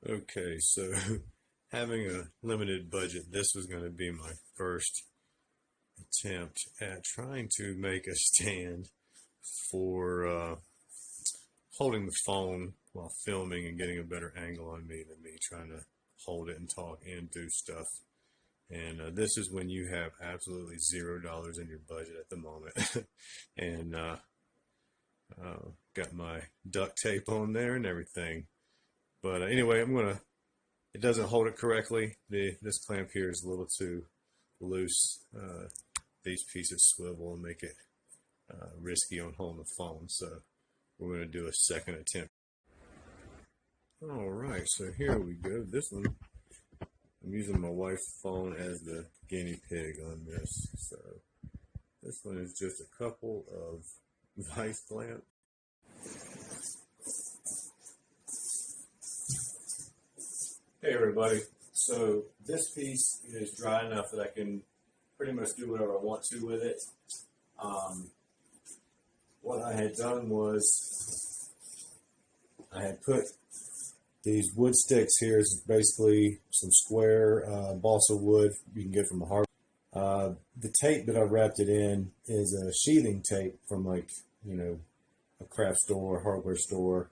Okay, so having a limited budget, this was going to be my first attempt at trying to make a stand for holding the phone while filming and getting a better angle on me than me trying to hold it and talk and do stuff. And this is when you have absolutely $0 in your budget at the moment. and got my duct tape on there and everything. But anyway, it doesn't hold it correctly. This clamp here is a little too loose. These pieces swivel and make it risky on holding the phone. So we're going to do a second attempt. Alright, so here we go. This one, I'm using my wife's phone as the guinea pig on this. So this one is just a couple of vice clamps. Hey everybody, so this piece is dry enough that I can pretty much do whatever I want to with it. What I had done was I had put these wood sticks here. Is basically some square balsa wood you can get from a hardware. The tape that I wrapped it in is a sheathing tape from like, a craft store, hardware store,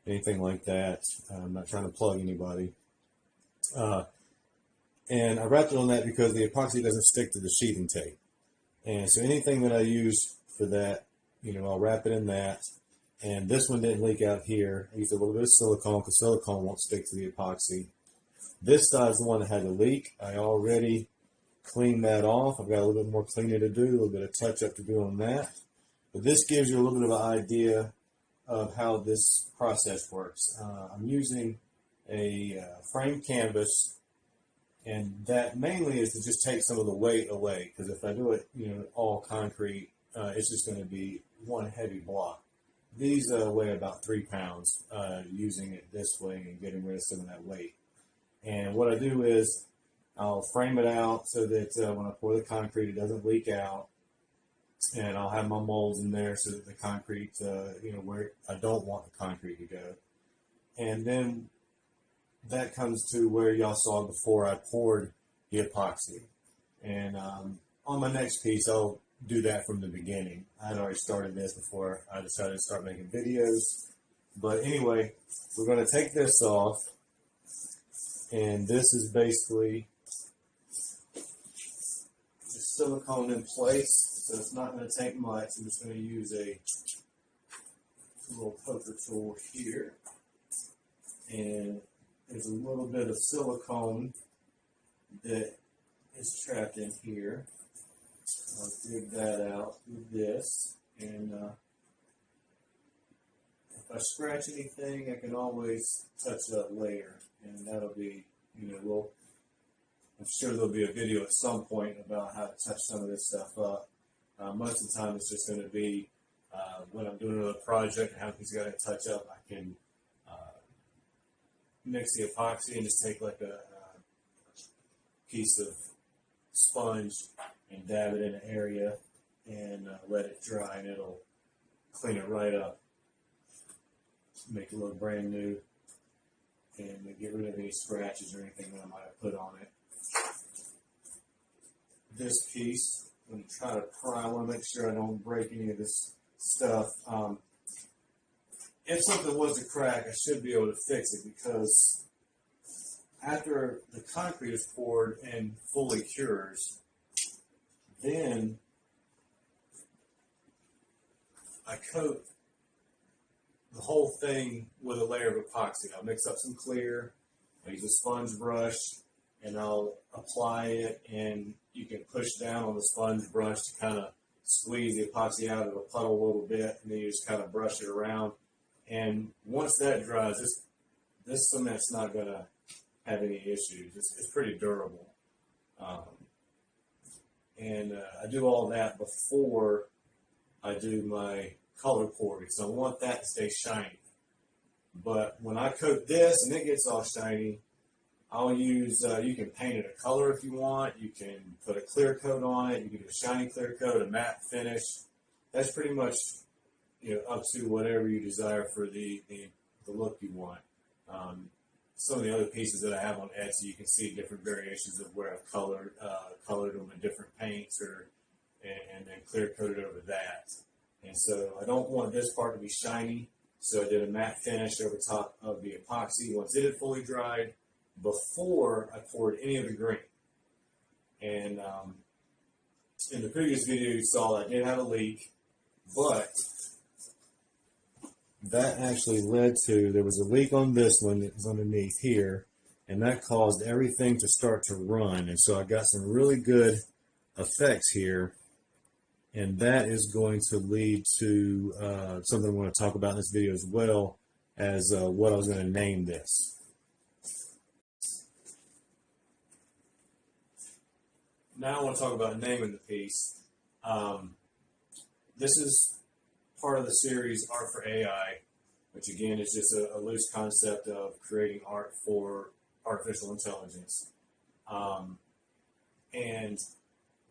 anything like that. I'm not trying to plug anybody. And I wrapped it on that because the epoxy doesn't stick to the sheathing tape. And so anything that I use for that, I'll wrap it in that. And this one didn't leak out here. I used a little bit of silicone because silicone won't stick to the epoxy. This side is the one that had the leak. I already cleaned that off. I've got a little bit more cleaning to do, a little bit of touch up to do on that. But this gives you a little bit of an idea of how this process works. I'm using a framed canvas, and that mainly is to just take some of the weight away, because if I do it all concrete, it's just going to be one heavy block. These weigh about 3 pounds, using it this way and getting rid of some of that weight. And what I do is I'll frame it out so that when I pour the concrete it doesn't leak out, and I'll have my molds in there so that the concrete, where I don't want the concrete to go. And then that comes to where y'all saw before I poured the epoxy. And on my next piece, I'll do that from the beginning. I had already started this before I decided to start making videos. But anyway, we're going to take this off. And this is basically the silicone in place. So it's not going to take much. I'm just going to use a little poker tool here. And there's a little bit of silicone that is trapped in here. I'll dig that out with this, and if I scratch anything, I can always touch it up later, and that'll be, I'm sure there'll be a video at some point about how to touch some of this stuff up. Most of the time it's just going to be when I'm doing another project and have things got to touch up, I can mix the epoxy and just take like a piece of sponge and dab it in an area and let it dry, and it'll clean it right up, make it look brand new, and get rid of any scratches or anything that I might have put on it. This piece, I'm going to try to pry. I want to make sure I don't break any of this stuff. If something was to crack, I should be able to fix it, because after the concrete is poured and fully cures, then I coat the whole thing with a layer of epoxy. I'll mix up some clear, I use a sponge brush, and I'll apply it, and you can push down on the sponge brush to kind of squeeze the epoxy out of the puddle a little bit, and then you just kind of brush it around. And once that dries, this cement's not going to have any issues. It's pretty durable. I do all that before I do my color pouring, so I want that to stay shiny. But when I coat this and it gets all shiny, I'll use, you can paint it a color if you want, you can put a clear coat on it, you can do a shiny clear coat, a matte finish. That's pretty much up to whatever you desire for the look you want. some of the other pieces that I have on Etsy, you can see different variations of where I've colored them in different paints, and then clear coated over that. And so I don't want this part to be shiny, so I did a matte finish over top of the epoxy once it had fully dried before I poured any of the green. And in the previous video you saw I did have a leak, but that actually led to, there was a leak on this one that was underneath here, and that caused everything to start to run. And so I got some really good effects here, and that is going to lead to something I want to talk about in this video as well, as what I was going to name this. Now I want to talk about naming the piece. This is part of the series Art for AI, which again is just a loose concept of creating art for artificial intelligence. And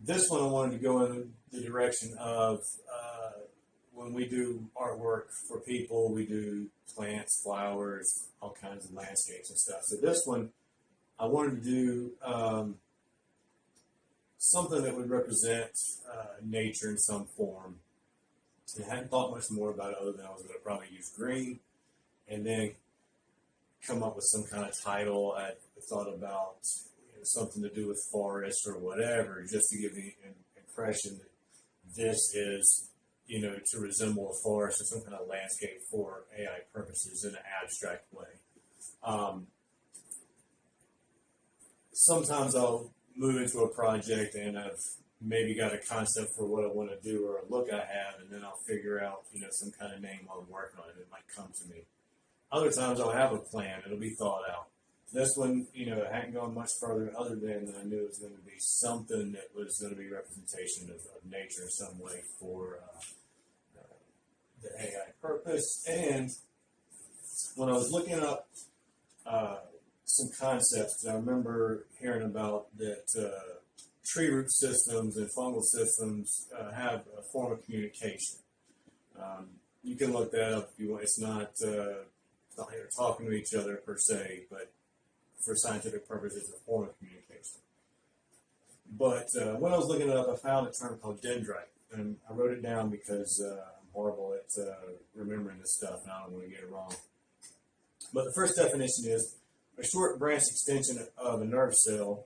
this one I wanted to go in the direction of when we do artwork for people, we do plants, flowers, all kinds of landscapes and stuff. So this one, I wanted to do something that would represent nature in some form. And I hadn't thought much more about it other than I was going to probably use green and then come up with some kind of title. I thought about something to do with forest or whatever, just to give the impression that this is, to resemble a forest or some kind of landscape for AI purposes in an abstract way. Sometimes I'll move into a project and I've maybe got a concept for what I want to do or a look I have, and then I'll figure out, some kind of name while I'm working on it. It might come to me. Other times I'll have a plan. It'll be thought out. This one, it hadn't gone much further other than I knew it was going to be something that was going to be representation of nature in some way for the AI purpose. And when I was looking up some concepts, I remember hearing about that tree root systems and fungal systems have a form of communication. You can look that up if you want. It's not like they're talking to each other per se, but for scientific purposes, it's a form of communication. But when I was looking it up, I found a term called dendrite, and I wrote it down because I'm horrible at remembering this stuff, and I don't want to get it wrong. But the first definition is a short branch extension of a nerve cell,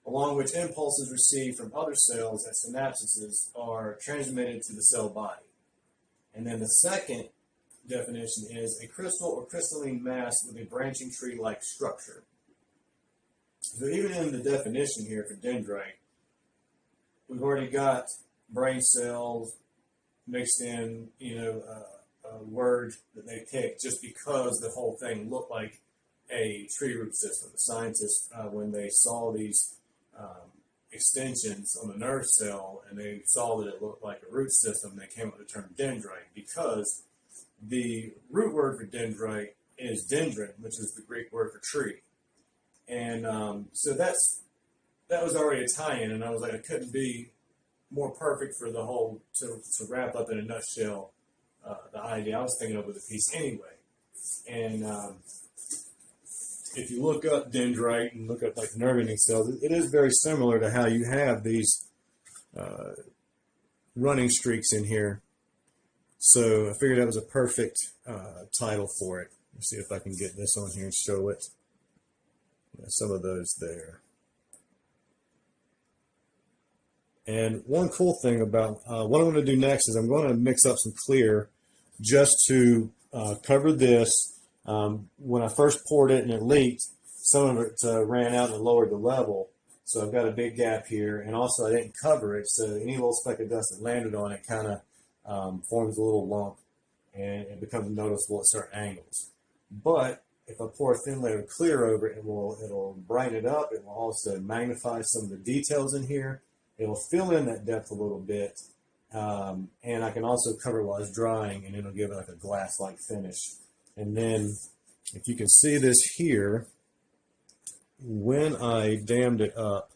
along which impulses received from other cells at synapses are transmitted to the cell body. And then the second definition is a crystal or crystalline mass with a branching tree-like structure. So even in the definition here for dendrite, we've already got brain cells mixed in, a word that they picked just because the whole thing looked like a tree root system. The scientists, when they saw these extensions on the nerve cell and they saw that it looked like a root system, they came up with the term dendrite because the root word for dendrite is dendron, which is the Greek word for tree. And so that was already a tie-in, and I was like, it couldn't be more perfect for the whole, to wrap up in a nutshell the idea I was thinking of with the piece anyway. And if you look up dendrite and look up like nerve ending cells, it is very similar to how you have these running streaks in here. So I figured that was a perfect title for it. Let's see if I can get this on here and show it. Yeah, some of those there. And one cool thing about what I'm going to do next is I'm going to mix up some clear just to cover this. When I first poured it and it leaked, some of it ran out and lowered the level. So I've got a big gap here, and also I didn't cover it, so any little speck of dust that landed on it kind of forms a little lump, and it becomes noticeable at certain angles. But if I pour a thin layer of clear over it, it'll brighten it up. It will also magnify some of the details in here. It'll fill in that depth a little bit, and I can also cover it while it's drying, and it'll give it like a glass-like finish. And then, if you can see this here, when I dammed it up,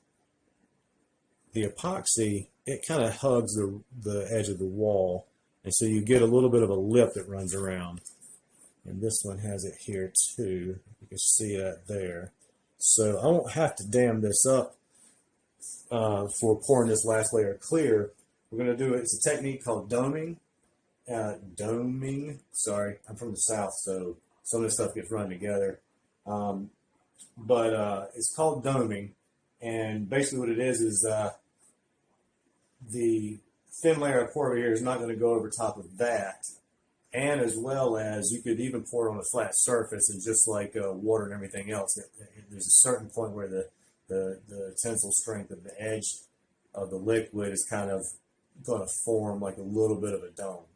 the epoxy, it kind of hugs the edge of the wall, and so you get a little bit of a lip that runs around. and this one has it here too. You can see that there. So I won't have to dam this up for pouring this last layer clear. We're going to do it. It's a technique called doming. Sorry, I'm from the South, so some of this stuff gets run together. But it's called doming, and basically what it is the thin layer I pour over here is not going to go over top of that, and as well as you could even pour it on a flat surface, and just like water and everything else, there's a certain point where the tensile strength of the edge of the liquid is kind of going to form like a little bit of a dome.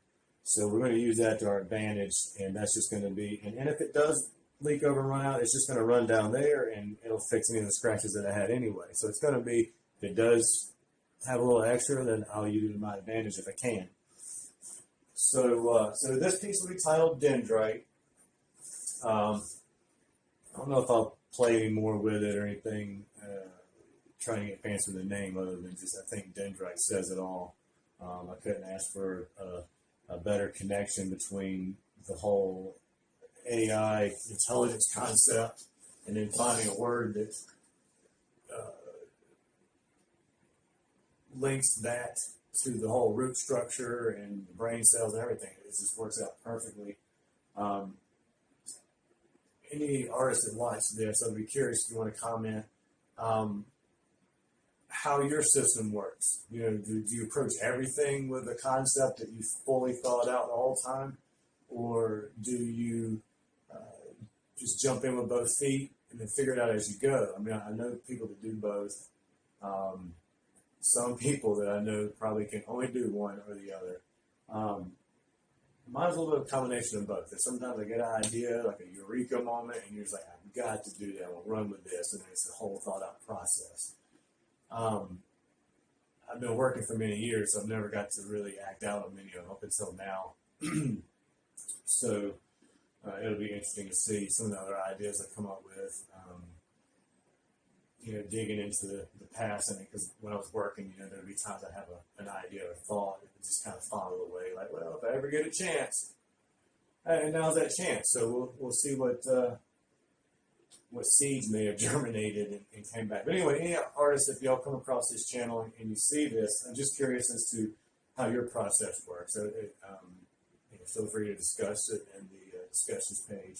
So we're going to use that to our advantage, and that's just going to be, and if it does leak over and run out, it's just going to run down there, and it'll fix any of the scratches that I had anyway. So it's going to be, if it does have a little extra, then I'll use it to my advantage if I can. So this piece will be titled Dendrite. I don't know if I'll play any more with it or anything, trying to get fancy with the name other than just, I think Dendrite says it all. I couldn't ask for a better connection between the whole AI intelligence concept and then finding a word that links that to the whole root structure and the brain cells and everything. It just works out perfectly. Any artist that watches this, I'd be curious if you want to comment how your system works. You know, do you approach everything with a concept that you fully thought out the whole time, or do you just jump in with both feet and then figure it out as you go? I mean, I know people that do both. Some people that I know probably can only do one or the other. Mine's a little bit of a combination of both. And sometimes I get an idea, like a eureka moment, and you're just like, I've got to do that. We'll run with this, and then it's a whole thought-out process. I've been working for many years, so I've never got to really act out on many of them up until now. So it'll be interesting to see some of the other ideas I come up with. You know, digging into the past, and because when I was working, you know, there'd be times I have an idea or thought that would just kind of fall away. Like, well, if I ever get a chance, and now's that chance. So we'll see what seeds may have germinated and came back. But anyway, any artists, if y'all come across this channel and you see this, I'm just curious as to how your process works. So you know, feel free to discuss it in the discussions page.